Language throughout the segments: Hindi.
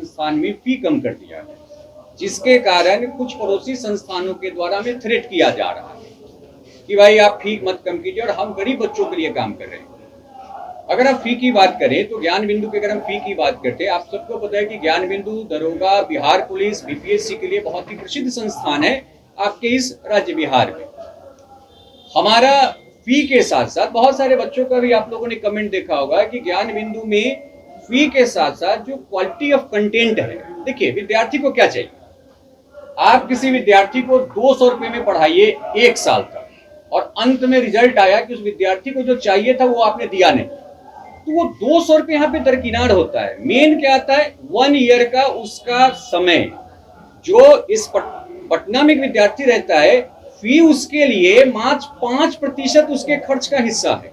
संस्थान में फी कम कर दिया है, जिसके कारण कुछ पड़ोसी संस्थानों के द्वारा हमें थ्रेट किया जा रहा है कि भाई आप फी मत कम कीजिए, और हम गरीब बच्चों के लिए काम कर रहे हैं। अगर आप फी की बात करें तो ज्ञान बिंदु की अगर हम फी की बात करते हैं, आप सबको पता है कि ज्ञान बिंदु, दरोगा, बिहार पुलिस, बीपीएससी के लिए बहुत ही प्रसिद्ध संस्थान है आपके इस राज्य बिहार में। हमारा फी के साथ साथ बहुत सारे बच्चों का भी आप लोगों ने कमेंट देखा होगा कि ज्ञान बिंदु में फी के साथ साथ जो क्वालिटी ऑफ कंटेंट है, देखिए विद्यार्थी को क्या चाहिए, आप किसी विद्यार्थी को 200 रुपए में पढ़ाइए 1 साल तक, और अंत में रिजल्ट आया कि उस विद्यार्थी को जो चाहिए था वो आपने दिया नहीं, तो वो 200 रुपए यहाँ पे दरकिनार होता है। मेन क्या आता है, 1 ईयर का उसका समय, जो इस पटना में एक विद्यार्थी रहता है, फी उसके लिए मात्र 5% उसके खर्च का हिस्सा है।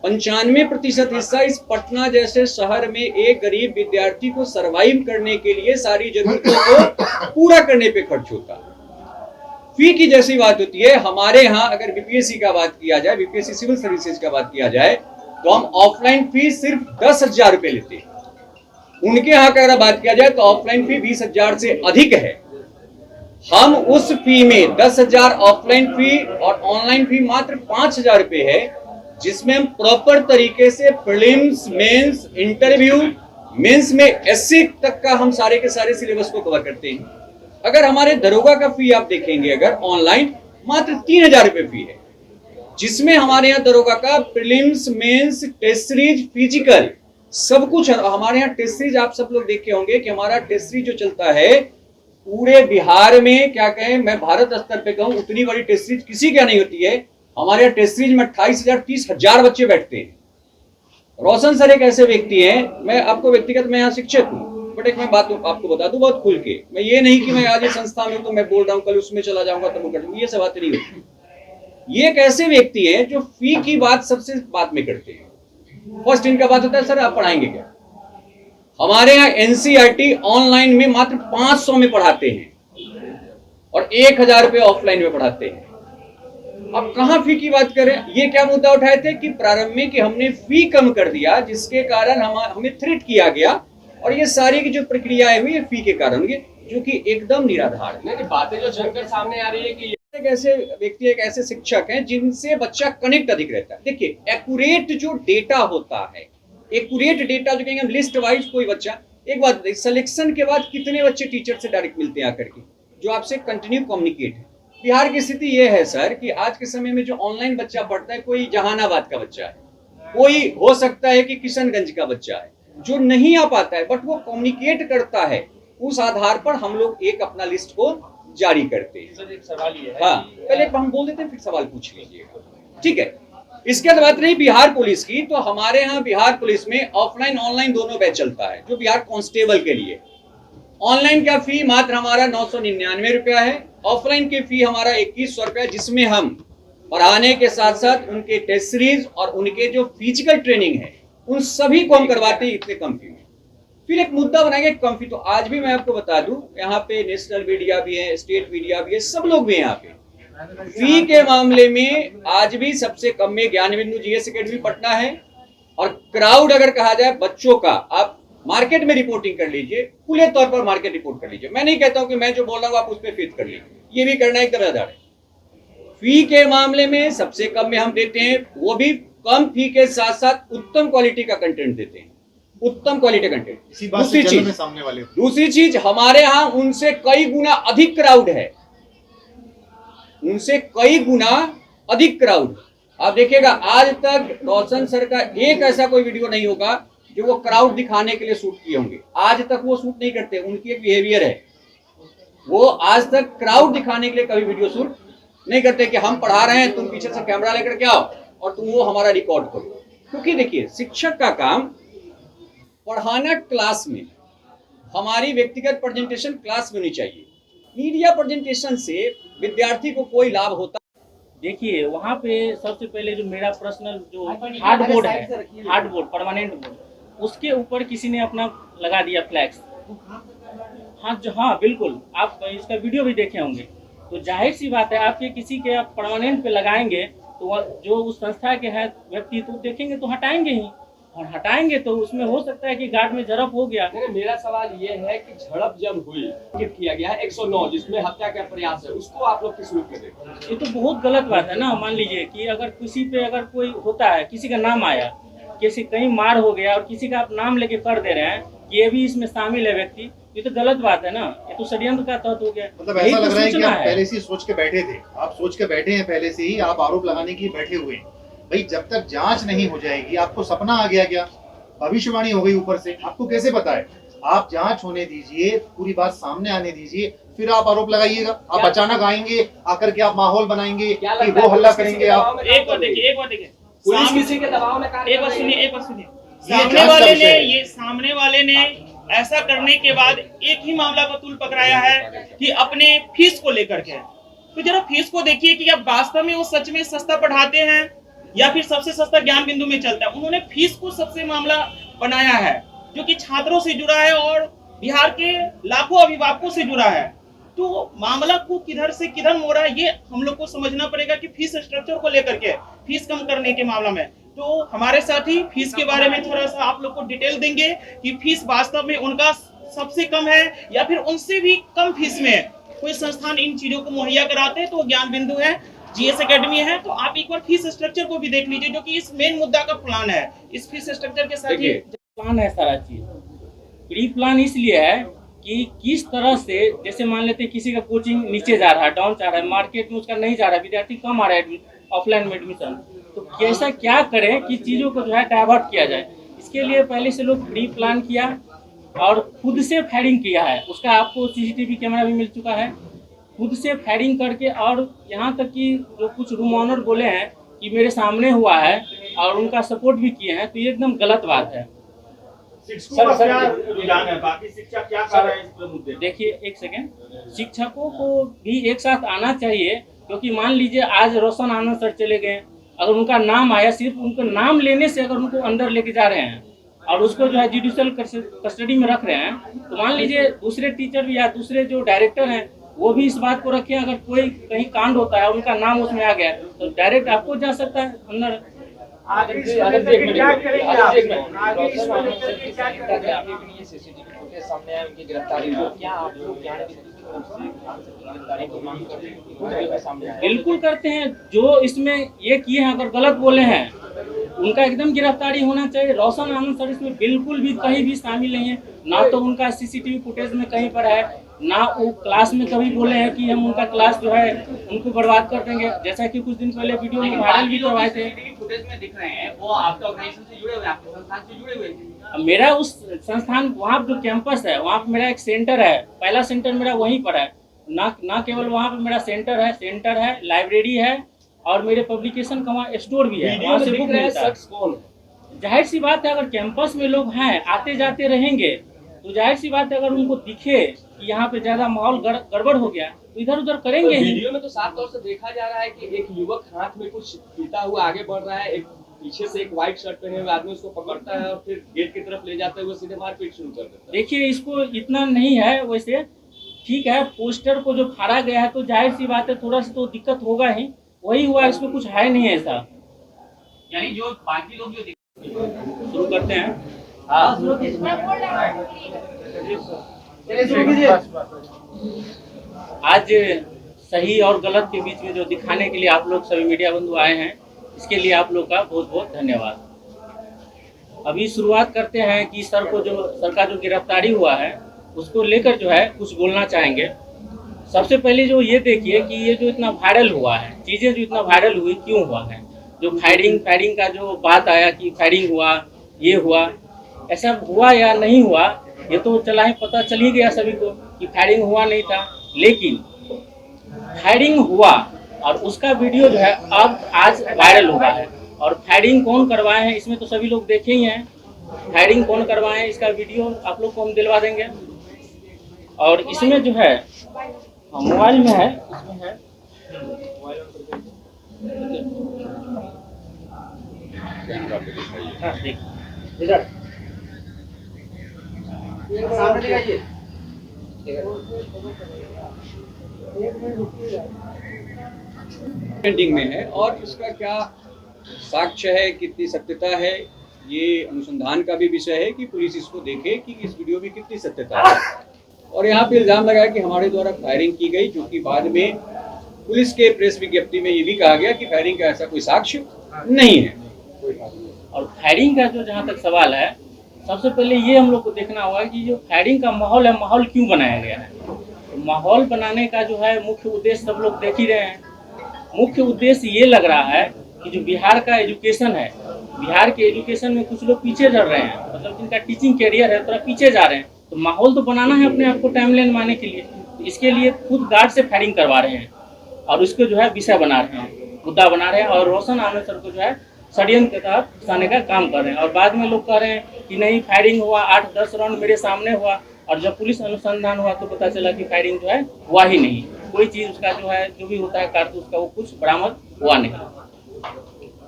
95% हिस्सा इस पटना जैसे शहर में एक गरीब विद्यार्थी को सरवाइव करने के लिए सारी जरूरतों को पूरा करने पे खर्च होता है। फी की जैसी बात होती है, हमारे यहाँ अगर बीपीएससी का बात किया जाए, बीपीएससी सिविल सर्विसेज का बात किया जाए, तो हम ऑफलाइन फीस सिर्फ 10,000 रुपए लेते हैं। उनके यहाँ का अगर बात किया जाए तो ऑफलाइन फी 20,000 से अधिक है। हम उस फी में 10,000 ऑफलाइन फी और ऑनलाइन फी मात्र 5,000 रुपए है, जिसमें हम प्रॉपर तरीके से प्रीलिम्स, मेंस, इंटरव्यू, मेंस में एससी तक का हम सारे के सारे सिलेबस को कवर करते हैं। अगर हमारे दरोगा का फी आप देखेंगे, अगर ऑनलाइन मात्र 3,000 रुपए फी है, जिसमें हमारे यहाँ दरोगा का prelims, mains, test series, physical सब कुछ है। हमारे यहाँ टेस्ट सीरीज आप सब लोग देखे होंगे कि हमारा टेस्ट सीरीज जो चलता है पूरे बिहार में, क्या कहें, मैं भारत स्तर पे कहूं उतनी बड़ी टेस्ट सीरीज किसी क्या नहीं होती है। हमारे यहाँ टेस्ट सीरीज में 28,000 30,000 बच्चे बैठते हैं। रोशन सर एक ऐसे व्यक्ति हैं, मैं आपको व्यक्तिगत, मैं यहाँ शिक्षक हूँ, बट एक मैं बात आपको बता दूं बहुत खुल के, मैं ये नहीं कि मैं आज इस संस्था में तो मैं बोल रहा हूँ कल उसमें चला जाऊंगा तब वो कर दूंगा, ये सब बातें नहीं होती। ये एक ऐसे व्यक्ति हैं जो फी की बात सबसे बाद में करते हैं। फर्स्ट इनका बात होता है सर आप पढ़ाएंगे क्या। हमारे यहाँ एनसीईआरटी ऑनलाइन में मात्र 500 में पढ़ाते हैं और 1,000 रुपए ऑफलाइन में पढ़ाते हैं। अब कहां फी की बात करें, ये क्या मुद्दा उठाए थे कि प्रारंभ में कि हमने फी कम कर दिया, जिसके कारण हमें थ्रेट किया गया, और ये सारी की जो प्रक्रियाएं हुई ये फी के कारण हुई, जो कि एकदम निराधार है। बातें जो चलकर सामने आ रही है कि एक ऐसे व्यक्ति, एक ऐसे शिक्षक हैं जिनसे बच्चा कनेक्ट अधिक रहता है। देखिए एक्यूरेट जो डेटा होता है, एक्यूरेट डेटा जो कहेंगे लिस्ट वाइज, कोई बच्चा, एक बात सिलेक्शन के बाद कितने बच्चे टीचर से डायरेक्ट मिलते हैं आकर के, जो आपसे कंटिन्यू कम्युनिकेट है। बिहार की स्थिति यह है सर कि आज के समय में जो ऑनलाइन बच्चा पढ़ता है, कोई जहानाबाद का बच्चा है, कोई हो सकता है कि किशनगंज का बच्चा है, जो नहीं आ पाता है बट वो कम्युनिकेट करता है, उस आधार पर हम लोग एक अपना लिस्ट को जारी करते हैं। सर एक सवाल ये है, हाँ पहले हम बोल देते हैं फिर सवाल पूछ लीजिएगा, ठीक है। इसके बाद बात रही बिहार पुलिस की, तो हमारे यहाँ बिहार पुलिस में ऑफलाइन ऑनलाइन दोनों बैच चलता है। जो बिहार कांस्टेबल के लिए ऑनलाइन का फी मात्र हमारा 999 रुपया है, ऑफलाइन की फी हमारा 2100 रुपया, जिसमें हम पढ़ाने के साथ साथ उनके टेस्ट सीरीज और उनके जो फिजिकल ट्रेनिंग है उन सभी को हम करवाते हैं इतने कम फी में। फिर एक मुद्दा बनाएंगे कम फी, तो आज भी मैं आपको बता दूं यहाँ पे नेशनल मीडिया भी है, स्टेट मीडिया भी है, सब लोग भी हैं यहाँ पे। फी के मामले में आज भी सबसे कम में ज्ञान बिंदु जीएस एकेडमी पटना है, और क्राउड अगर कहा जाए बच्चों का, आप मार्केट में रिपोर्टिंग कर लीजिए, खुले तौर पर मार्केट रिपोर्ट कर लीजिए। मैं नहीं कहता हूं कि मैं जो बोल रहा हूं आप उस पर फेथ कर लीजिए, ये भी करना एकदम आधार है। फी के मामले में सबसे कम में हम देते हैं, वो भी कम फी के साथ साथ उत्तम क्वालिटी का कंटेंट देते हैं, उत्तम क्वालिटी कंटेंट। दूसरी चीज हमारे यहाँ उनसे कई गुना अधिक क्राउड है, उनसे कई गुना अधिक क्राउड। आप देखिएगा आज तक रोशन सर का एक ऐसा कोई वीडियो नहीं होगा जो वो क्राउड दिखाने के लिए शूट किए होंगे, आज तक वो शूट नहीं करते। उनकी एक बिहेवियर है, वो आज तक क्राउड दिखाने के लिए कभी वीडियो शूट नहीं करते कि हम पढ़ा रहे हैं, तुम पीछे से कैमरा लेकर के आओ और तुम वो हमारा रिकॉर्ड करो। क्योंकि देखिए शिक्षक का काम पढ़ाना क्लास में, हमारी व्यक्तिगत प्रेजेंटेशन क्लास में होनी चाहिए। मीडिया प्रेजेंटेशन से विद्यार्थी को कोई लाभ होता? देखिए वहाँ पे सबसे पहले जो मेरा पर्सनल जो हार्ड बोर्ड है, हार्ड बोर्ड परमानेंट बोर्ड, उसके ऊपर किसी ने अपना लगा दिया फ्लैक्स। हाँ बिल्कुल, आप इसका वीडियो भी देखे होंगे। तो जाहिर सी बात है आपके किसी के आप परमानेंट पे लगाएंगे तो जो उस संस्था के हैं व्यक्ति तो देखेंगे तो हटाएंगे ही। और हटाएंगे तो उसमें हो सकता है कि घाट में झड़प हो गया। नहीं, मेरा सवाल ये है कि झड़प जब हुई किया गया है 109 जिसमें हत्या का प्रयास है, उसको आप लोग किस रूप में देखते हैं? ये तो बहुत गलत बात है ना। मान लीजिए कि अगर किसी पे अगर कोई होता है, किसी का नाम आया, किसी कहीं मार हो गया और किसी का आप नाम लेके कर दे रहे हैं कि ये भी इसमें शामिल है व्यक्ति, ये तो गलत बात है ना। ये तो षड्यंत्र का तहत हो गया। मतलब ऐसा लग रहा है कि आप पहले से ही सोच के बैठे थे, आप सोच के बैठे हैं पहले से ही, आप आरोप लगाने की बैठे हुए हैं। भाई जब तक जांच नहीं हो जाएगी, आपको सपना आ गया क्या? भविष्यवाणी हो गई ऊपर से, आपको कैसे पता है? आप जांच होने दीजिए, पूरी बात सामने आने दीजिए, फिर आप आरोप लगाइएगा। आप अचानक आएंगे, आकर के आप माहौल बनाएंगे कि वो हल्ला करेंगे आप। एक बार देखिए पुलिस किसी के दबाव में कार्य एक बार कर रही है? सुनिए सामने वाले ने ऐसा करने के बाद एक ही मामला का तूल पकड़ाया है कि अपने फीस को लेकर के। तो जरा फीस को देखिए कि अब वास्तव में वो सच में सस्ता पढ़ाते हैं या फिर सबसे सस्ता ज्ञान बिंदु में चलता है। उन्होंने फीस को सबसे मामला बनाया है, जो कि छात्रों से जुड़ा है और बिहार के लाखों अभिभावकों से जुड़ा है। तो मामला को किधर से किधर मोड़ा है, ये हम लोग को समझना पड़ेगा कि फीस स्ट्रक्चर को लेकर के, फीस कम करने के मामला में। तो हमारे साथी फीस के बारे में थोड़ा सा आप लोग को डिटेल देंगे कि फीस वास्तव में उनका सबसे कम है या फिर उनसे भी कम फीस में कोई संस्थान इन चीजों को मुहैया कराते हैं। तो ज्ञान बिंदु है, जीएस एकेडमी है, तो आप एक बार फीस स्ट्रक्चर को भी देख लीजिए, जो कि इस मेन मुद्दा का प्लान है। इस फीस स्ट्रक्चर के साथ ही प्लान है सारा चीज। प्री प्लान इसलिए है कि किस तरह से, जैसे मान लेते हैं किसी का कोचिंग नीचे जा रहा है, डाउन जा रहा है, मार्केट में उसका नहीं जा रहा है, विद्यार्थी कम आ रहा है ऑफलाइन में एडमिशन, तो कैसा क्या करें कि चीज़ों को जो है डाइवर्ट किया जाए। इसके लिए पहले से लोग प्री प्लान किया और खुद से फायरिंग किया है। उसका आपको सीसीटीवी कैमरा भी मिल चुका है। खुद से फायरिंग करके, और यहाँ तक कि जो कुछ रूम ऑनर बोले हैं कि मेरे सामने हुआ है और उनका सपोर्ट भी किए हैं, तो ये एकदम गलत बात है। देखिए एक सेकेंड, शिक्षकों को भी एक साथ आना चाहिए, क्योंकि मान लीजिए आज रोशन आनंद सर चले गए, अगर उनका नाम आया, सिर्फ उनका नाम लेने से अगर उनको अंदर लेके जा रहे हैं और उसको जो है जुडिशियल कस्टडी में रख रहे हैं, तो मान लीजिए दूसरे टीचर या दूसरे जो डायरेक्टर हैं वो भी इस बात को रखें, अगर कोई कहीं कांड होता है उनका नाम उसमें आ गया तो डायरेक्ट आपको जा सकता है अंदर। सीसीटीवी फुटेज सामने आए उनकी गिरफ्तारी को, क्या आप लोग बिल्कुल करते हैं। जो इसमें ये किए हैं, अगर गलत बोले हैं उनका एकदम गिरफ्तारी होना चाहिए। रोशन आनंद सर इसमें बिल्कुल भी कहीं भी शामिल नहीं है, ना तो उनका सीसीटीवी फुटेज में कहीं पर है, ना वो क्लास में कभी बोले हैं कि हम उनका क्लास जो है उनको बर्बाद कर देंगे, जैसा कि कुछ दिन पहले वीडियो में वायरल भी करवाए थे। फुटेज में दिख रहे हैं वो आपके ऑर्गेनाइजेशन से जुड़े हुए, आपके संस्थान से जुड़े हुए हैं। मेरा उस संस्थान, वहाँ जो कैंपस है वहाँ पे मेरा एक सेंटर है, पहला सेंटर मेरा वहीं पर है। ना केवल वहाँ पे मेरा सेंटर है, लाइब्रेरी है और मेरे पब्लिकेशन का वहाँ स्टोर भी है, वहाँ से बुक मिलता है। जाहिर सी बात है, अगर कैंपस में लोग हैं, आते जाते रहेंगे, तो जाहिर सी बात है अगर उनको दिखे कि यहाँ पे ज्यादा माहौल गड़बड़ हो गया तो इधर उधर करेंगे ही। वीडियो में तो साफ तौर से देखा जा रहा है कि एक युवक हाथ में कुछ पीता हुआ आगे बढ़ रहा है, एक पीछे से एक व्हाइट शर्ट पहने हुए आदमी उसको पकड़ता है और फिर गेट की तरफ ले जाते हुए सीधे मारपीट शुरू कर देता है। देखिए इसको इतना नहीं है, वैसे ठीक है, पोस्टर को जो फाड़ा गया है तो जाहिर सी बात है थोड़ा सा तो दिक्कत होगा ही, वही हुआ, इसमें कुछ है नहीं ऐसा। यानी जो बाकी लोग जो शुरू करते हैं। आज सही और गलत के बीच में जो दिखाने के लिए आप लोग सभी मीडिया बंधु आए हैं, इसके लिए आप लोग का बहुत बहुत धन्यवाद। अभी शुरुआत करते हैं कि सर का जो गिरफ्तारी हुआ है उसको लेकर जो है कुछ बोलना चाहेंगे। सबसे पहले जो ये देखिए कि ये जो इतना वायरल हुआ है, चीज़ें जो इतना वायरल हुई क्यों हुआ है। जो फायरिंग का जो बात आया कि फायरिंग हुआ, ये हुआ, ऐसा हुआ या नहीं हुआ ये तो चला ही पता चल ही गया सभी को कि फायरिंग हुआ नहीं था, लेकिन फायरिंग हुआ और उसका वीडियो जो है अब आज वायरल हुआ है। और फायरिंग कौन करवाए हैं इसमें तो सभी लोग देखे ही हैं, फायरिंग कौन करवाए हैं इसका वीडियो आप लोग को हम दिलवा देंगे। और इसमें जो है मोबाइल में है, इसमें है हाँ, इधर सामने दिखाइए। पेंडिंग में है और इसका क्या साक्ष्य है, कितनी सत्यता है, ये अनुसंधान का भी विषय है कि पुलिस इसको देखे कि इस वीडियो में कितनी सत्यता है। और यहाँ पे इल्जाम लगाया कि हमारे द्वारा फायरिंग की गई, जो कि बाद में पुलिस के प्रेस विज्ञप्ति में ये भी कहा गया कि फायरिंग का ऐसा कोई साक्ष्य नहीं है। और फायरिंग का जो जहाँ तक सवाल है, सबसे पहले ये हम लोग को देखना होगा कि जो फायरिंग का माहौल है, माहौल क्यों बनाया गया है। तो माहौल बनाने का जो है मुख्य उद्देश्य सब लोग देख ही रहे हैं। मुख्य उद्देश्य ये लग रहा है कि जो बिहार का एजुकेशन है, बिहार के एजुकेशन में कुछ लोग पीछे चल रहे हैं, मतलब जिनका टीचिंग कैरियर है थोड़ा पीछे जा रहे हैं। तो माहौल तो बनाना है अपने आप को टाइमलाइन मारने के लिए, तो इसके लिए खुद गार्ड से फायरिंग करवा रहे हैं और उसको जो है विषय बना रहे हैं, मुद्दा बना रहे हैं और रोशन आनंद सर को जो है षड्यंत्र के तहत फंसाने का काम कर रहे हैं। और बाद में लोग कह रहे हैं कि नहीं, फायरिंग हुआ, 8-10 राउंड मेरे सामने हुआ, और जब पुलिस अनुसंधान हुआ तो पता चला कि फायरिंग जो है हुआ ही नहीं, कोई चीज़ उसका जो है जो भी होता है कारतूस का वो कुछ बरामद हुआ नहीं।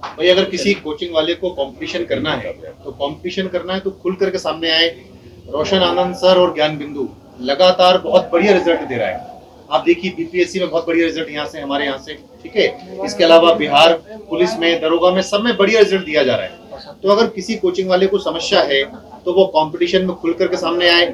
भाई अगर किसी कोचिंग वाले को कंपटीशन करना है तो खुल करके सामने आए। रोशन आनंद सर और ज्ञान बिंदु लगातार बहुत बढ़िया रिजल्ट दे रहा है। आप देखिए बीपीएससी में बहुत बढ़िया रिजल्ट यहाँ से, हमारे यहाँ से, ठीक है। इसके अलावा बिहार पुलिस में, दरोगा में, सब में बढ़िया रिजल्ट दिया जा रहा है। तो अगर किसी कोचिंग वाले को समस्या है तो वो कंपटीशन में खुल करके सामने आए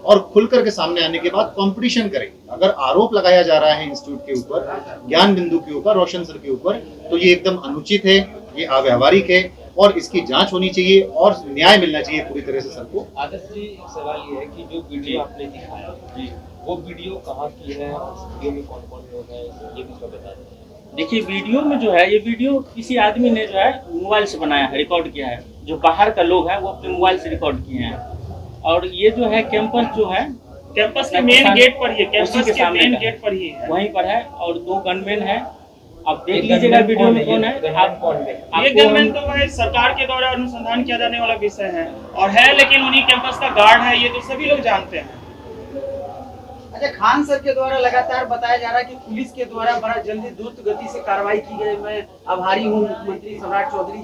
और खुल करके सामने आने के बाद कंपटीशन करे। अगर आरोप लगाया जा रहा है इंस्टीट्यूट के ऊपर, ज्ञान बिंदु के ऊपर, रोशन सर के ऊपर, तो ये एकदम अनुचित है, ये अव्यावहारिक है और इसकी जांच होनी चाहिए और न्याय मिलना चाहिए पूरी तरह से सर को। आदर्श जी, एक सवाल ये है कि जो वीडियो आपने दिखाया जी, वो वीडियो कहाँ की है, उस वीडियो में कौन कौन लोग हैं, ये भी तो बता दें। देखिए वीडियो में जो है, ये वीडियो किसी आदमी ने जो है मोबाइल से बनाया है, रिकॉर्ड किया है। जो बाहर का लोग है वो अपने मोबाइल से रिकॉर्ड किए हैं। और ये जो है कैंपस जो है, कैंपस के मेन गेट पर ही है, कैंपस के मेन गेट पर ही है, वहीं पर है और 2 गनमैन है। आप देख लीजिएगा वीडियो में कौन है। ये गनमैन तो भाई सरकार के द्वारा अनुसंधान किया जाने वाला विषय है और है, लेकिन उन्हीं कैंपस का गार्ड है, ये तो सभी लोग जानते हैं। अच्छा, खान सर के द्वारा लगातार बताया जा रहा है कि पुलिस के द्वारा बड़ा जल्दी द्रुत गति से कार्रवाई की गई। मैं आभारी हूँ मुख्यमंत्री सम्राट चौधरी